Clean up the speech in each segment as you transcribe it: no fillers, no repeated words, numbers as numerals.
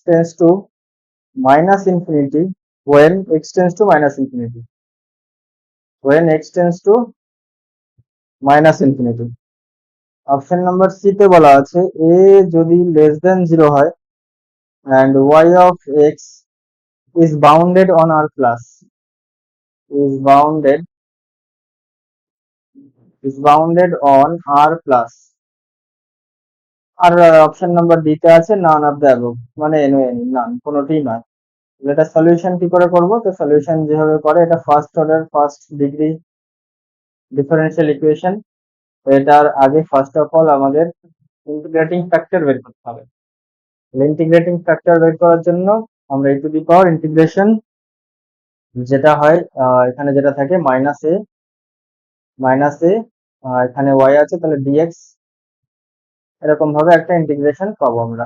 tends to minus infinity, when x tends to minus infinity, when x tends to minus infinity. Option number C তে বলা আছে a যদি less than 0 হয় and y of x is bounded on r plus, is bounded on r plus. আর option number D তে আছে none of the above, মানে none, কোনোটিই নয়। এটা সলিউশন কি করে করব? তো সলিউশন যেভাবে করে, এটা first order first degree differential equation. এটার আগে ফার্স্ট অফ অল আমাদের ইন্টিগ্রেটিং ফ্যাক্টর বের করতে হবে। ইন্টিগ্রেটিং ফ্যাক্টর বের করার জন্য আমরা e to the power integration যেটা হয় এখানে যেটা থাকে মাইনাস এ এখানে y আছে, তাহলে dx, এরকম ভাবে একটা ইন্টিগ্রেশন পাবো আমরা।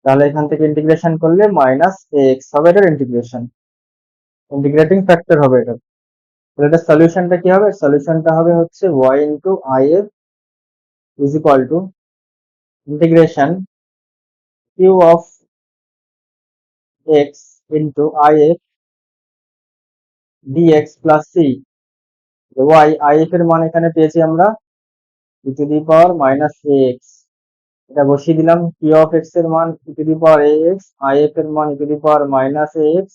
তাহলে এখান থেকে ইন্টিগ্রেশন করলে মাইনাস এক্স হবে এটার ইন্টিগ্রেটিং ফ্যাক্টর হবে এটা। তাহলে এটা সলিউশনটা কি হবে? সলিউশনটা হবে হচ্ছে y into I F is equal to integration Q of x into I F dx plus C. Y I F এর মান এখানে পেয়েছি আমরা e to the power minus a x, এটা বসিয়ে দিলাম। কিউ অফ এক্স এর মান e to the power a x, I F এর মান e to the power minus a x,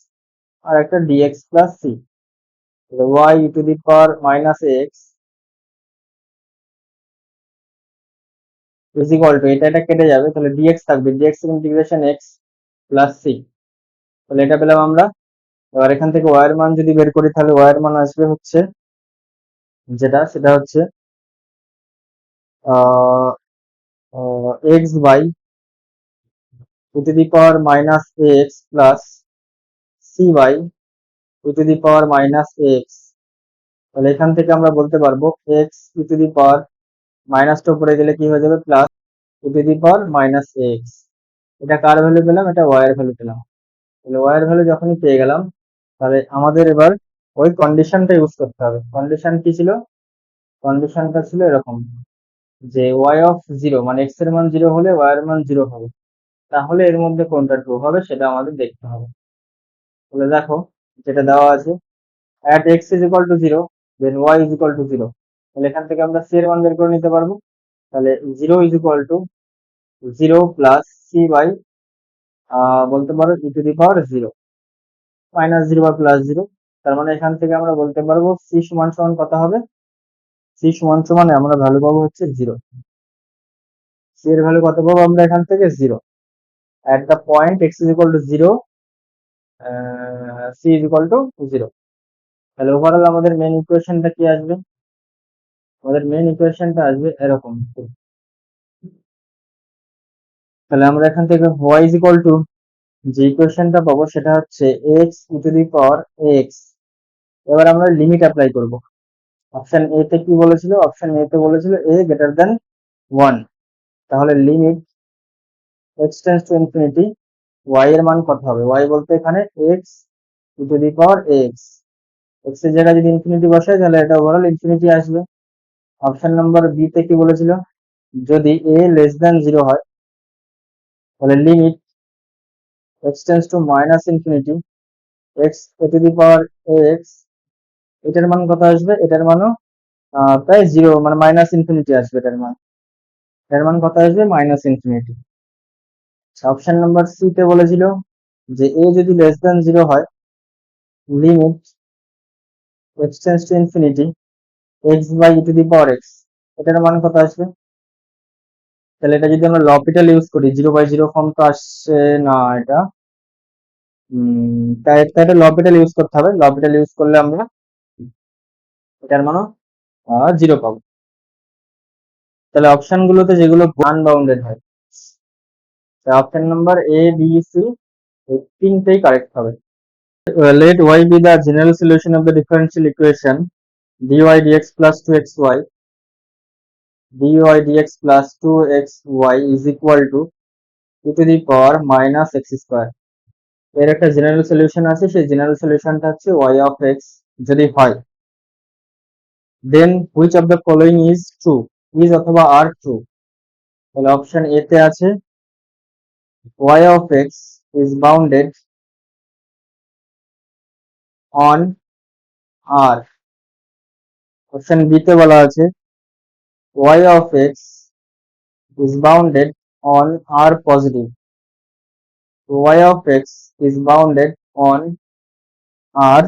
আর একটা dx plus C. Y e to the power minus a x is equal two, এটা কেটে যাবে, তাহলে ডিএক্স থাকবে, ডিএক্স এর ইন্টিগ্রেশন এক্স প্লাস সি। তাহলে এটা পেলাম আমরা। এবার এখান থেকে ওয়াই এর মান যদি বের করি, তাহলে ওয়াই এর মান আসবে হচ্ছে সেটা হচ্ছে x by e to the power minus x plus C by e to the power minus x. তাহলে এখান থেকে আমরা বলতে পারবো এক্স ই টু দি পাওয়ার মাইনাসটা উপরে গেলে কি হয়ে যাবে, plus E to the power minus x. এটা কার ভ্যালু পেলাম? এটা ওয়াই এর ভ্যালু পেলাম। তাহলে ওয়াই এর ভ্যালু যখনই পেয়ে গেলাম, তাহলে আমাদের এবার ওই কন্ডিশনটা ইউজ করতে হবে। কন্ডিশন কি ছিল? কন্ডিশনটা ছিল এরকম যে ওয়াই অফ জিরো, মানে এক্স এর মান 0 হলে ওয়াই এর মান 0 হবে। তাহলে এর মধ্যে কোনটা ট্রু হবে সেটা আমাদের দেখতে হবে। তাহলে দেখো যেটা দেওয়া আছে, at x is equal to 0 then y is equal to 0, তাহলে এখান থেকে আমরা c এর মান বের করে নিতে পারবো। তাহলে 0 is equal to 0 plus c by বলতে পারো ই টু দি পাওয়ার 0 মাইনাস 0 বা প্লাস 0। তার মানে এখান থেকে আমরা বলতে পারবো c সমান সমান কত হবে? c সমান সমান আমরা ভ্যালু পাবো হচ্ছে 0। c এর ভ্যালু কত পাবো আমরা এখান থেকে? 0 at the point x is equal to 0, c is equal to 0। তাহলে ওভারঅল আমাদের মেন ইকুয়েশনটা কি আসবে? আমাদের মেন ইকুয়েশনটা আসবে এরকম। তাহলে আমরা এখান থেকে y is equal to যে ইকুয়েশনটা পাবো সেটা হচ্ছে x E to the power x। এবার আমরা লিমিট অ্যাপ্লাই করব। অপশন এ তে কি বলেছিল? অপশন এ তে বলেছিল a গ্রেটার দেন 1। তাহলে limit x tends to infinity, y এর মান কত হবে? y বলতে এখানে x E to the power x, x এর জায়গায় যদি ইনফিনিটি বসাই তাহলে এটা ওভারঅল ইনফিনিটি আসবে। অপশন নাম্বার বি তে কি বলেছিল? যদি a লেস দেন 0 হয় তাহলে limit x tends two minus infinity, x A two the power x, এটার মান কত আসবে? এটার মানও প্রায় 0, মানে মাইনাস ইনফিনিটি আসবে এটার মান কত আসবে? Minus infinity. Option number C তে বলেছিল যে a যদি লেস দেন 0 হয় limit x tends to infinity x by e to the power x, এটার মান কত আসবে? তাহলে এটা যদি আমরা লপিটাল ইউজ করি, 0/0 ফর্ম তো আসছে না এটা, তাই এটা লপিটাল ইউজ করতে হবে। লপিটাল ইউজ করলে আমরা এটার মানও 0 পাবো। তাহলে অপশন গুলোতে যেগুলো আনবাউন্ডেড হয়, option number A B C তিনটেই কারেক্ট হবে। let y be the general solution of the differential equation dy dx plus 2xy, dy dx plus 2xy is equal to e to the power minus x square। এর একটা general solution আছে, সেই general সলিউশনটা হচ্ছে y of x যদি হয়, then which of the following is true, is অথবা are true। তাহলে অপশন এ তে আছে y of x is bounded on r. Option B তে বলা আছে y of x is bounded on r positive. Y of x is bounded on r.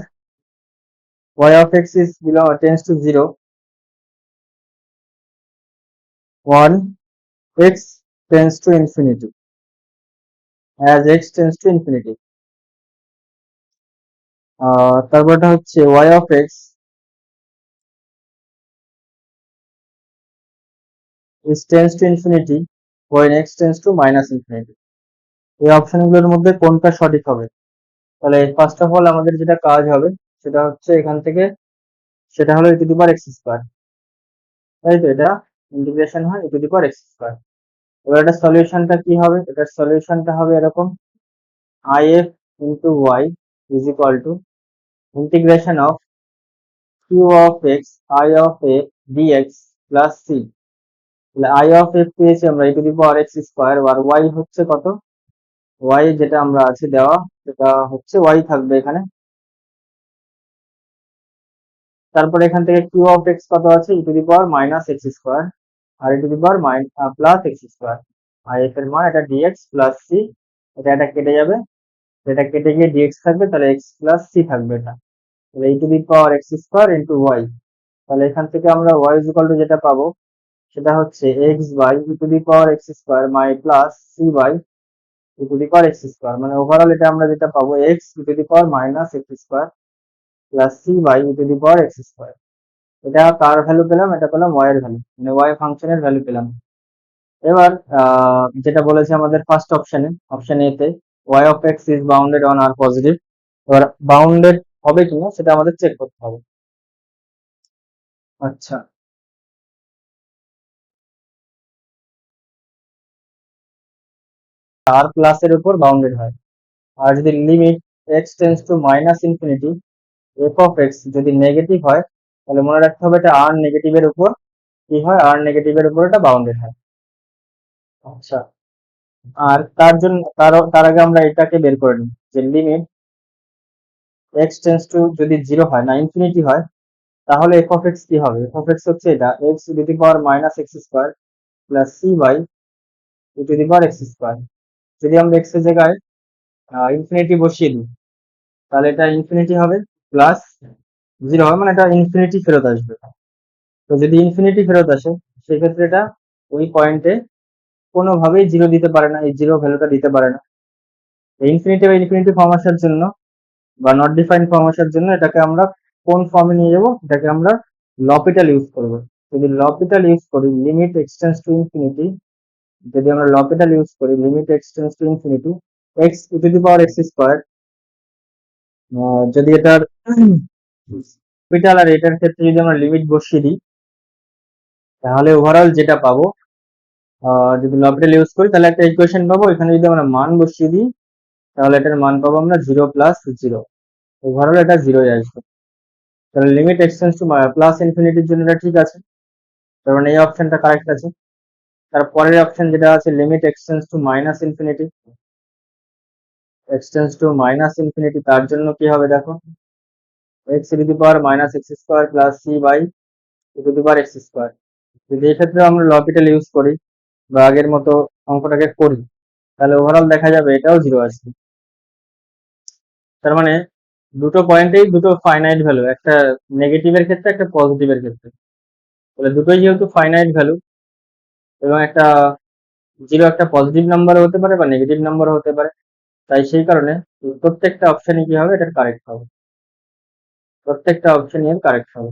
Y of x is tends to 0 1 x tends to infinity as x tends to infinity. তারপরটা হচ্ছে y of x is tends to infinity when x tends to minus infinity. এই অপশনগুলোর মধ্যে কোনটা সঠিক হবে? তাহলে first of all আমাদের যেটা কাজ হবে সেটা হচ্ছে এখান থেকে সেটা হলো e to the power x square, তাই তো? এটা ইন্টিগ্রেশন হয় e to the power x square. এবার এটা সলিউশনটা কি হবে? এটার সলিউশনটা হবে এরকম if into y is equal to integration of q of x I of a dx plus c। তাহলে I of f পেয়েছি আমরা e to the power x square, আর y হচ্ছে কত? y যেটা আমরা আছে দেওয়া সেটা হচ্ছে y থাকবে এখানে। তারপর এখান থেকে q of x কত আছে? e to the power minus x square আর e to the power plus x square. আর f এর মান এটা dx প্লাস c, এটা কেটে যাবে, এটা কেটে গিয়ে dx থাকবে, তাহলে x প্লাস c থাকবে এটা। তাহলে e to the power x square into y। তাহলে এখান থেকে আমরা y ইজ ইকুয়াল টু যেটা পাবো সেটা হচ্ছে x by e to the power x square plus c by e to the power x square. মানে ওভারঅল এটা আমরা যেটা পাবো x e to the power minus x square plus c by e to the power x square. এটা কার value পেলাম? এটা পেলাম y এর ভ্যালু, মানে y ফাংশনের ভ্যালু পেলাম। এবার যেটা বলেছে আমাদের ফার্স্ট অপশনে, অপশন এ তে y of x is bounded on r positive। এবার বাউন্ডেড হবে কিনা সেটা আমাদের চেক করতে হবে। আচ্ছা, r প্লাস এর উপর বাউন্ডেড হয়, আর যদি limit x tends two minus infinity f of x যদি নেগেটিভ হয় তাহলে মনে রাখতে হবে এটা r নেগেটিভের উপর কি হয়? r নেগেটিভের উপর এটা বাউন্ডেড হয়। আচ্ছা, আর তার জন্য তার আগে আমরা এটাকে বের করে নিই যে লিমিট x টেন্ডস টু যদি 0 হয় না ইনফিনিটি হয় তাহলে f of x কি হবে? f of x হচ্ছে এটা x to the power minus x square plus c by e to the power x square. যদি আমরা x এর জায়গায় ইনফিনিটি বসিয়ে দিই তাহলে এটা ইনফিনিটি হবে প্লাস 0 হবে, মানে এটা ইনফিনিটি ফেরত আসবে। তো যদি ইনফিনিটি ফেরত আসে সেক্ষেত্রে এটা ওই পয়েন্টে কোনোভাবেই 0 দিতে পারে না, এই 0 ভ্যালুটা দিতে পারে না। ইনফিনিটি বা ইনফিনিটি ফর্ম আসার জন্য বা নট ডিফাইন্ড ফর্ম আসার জন্য এটাকে আমরা কোন ফর্মে নিয়ে যাব? এটাকে আমরা লপিটাল ইউজ করব। যদি লপিটাল ইউজ করি লিমিট এক্সটেন্ডস টু ইনফিনিটি, যদি আমরা লপিটাল ইউজ করি limit x tends two infinity x e to the power x square, যদি এটার লপিটাল আর এটার ক্ষেত্রে যদি আমরা লিমিট বসিয়ে দিই তাহলে ওভারঅল যেটা পাবো, যদি লপিটাল ইউজ করি তাহলে একটা ইকুয়েশন পাবো, এখানে যদি আমরা মান বসিয়ে দিই তাহলে এটার মান পাবো আমরা 0 প্লাস 0, ওভারঅল এটা 0 আসবে। তাহলে লিমিট এক্সটেন্ডস টু প্লাস ইনফিনিটির জন্য এটা ঠিক আছে, তার মানে এই অপশনটা কারেক্ট আছে। তারপরের অপশন যেটা আছে limit x tends to minus infinity, x tends to minus infinity, তার জন্য কি হবে দেখো x to the power minus x square plus c by e to the power x square. যদি এই ক্ষেত্রে আমরা লপিটাল ইউজ করি বা আগের মতো অঙ্কটাকে করি তাহলে ওভারঅল দেখা যাবে এটাও 0 আসবে। তার মানে দুটো পয়েন্টেই দুটো ফাইনাইট ভ্যালু, একটা নেগেটিভের ক্ষেত্রে একটা পজিটিভের ক্ষেত্রে, তাহলে দুটোই যেহেতু ফাইনাইট ভ্যালু এবং একটা 0 একটা পজিটিভ নাম্বারও হতে পারে বা নেগেটিভ নাম্বারও হতে পারে, তাই সেই কারণে প্রত্যেকটা অপশনই কি হবে? এটার কারেক্ট হবে, প্রত্যেকটা অপশনই এর কারেক্ট হবে।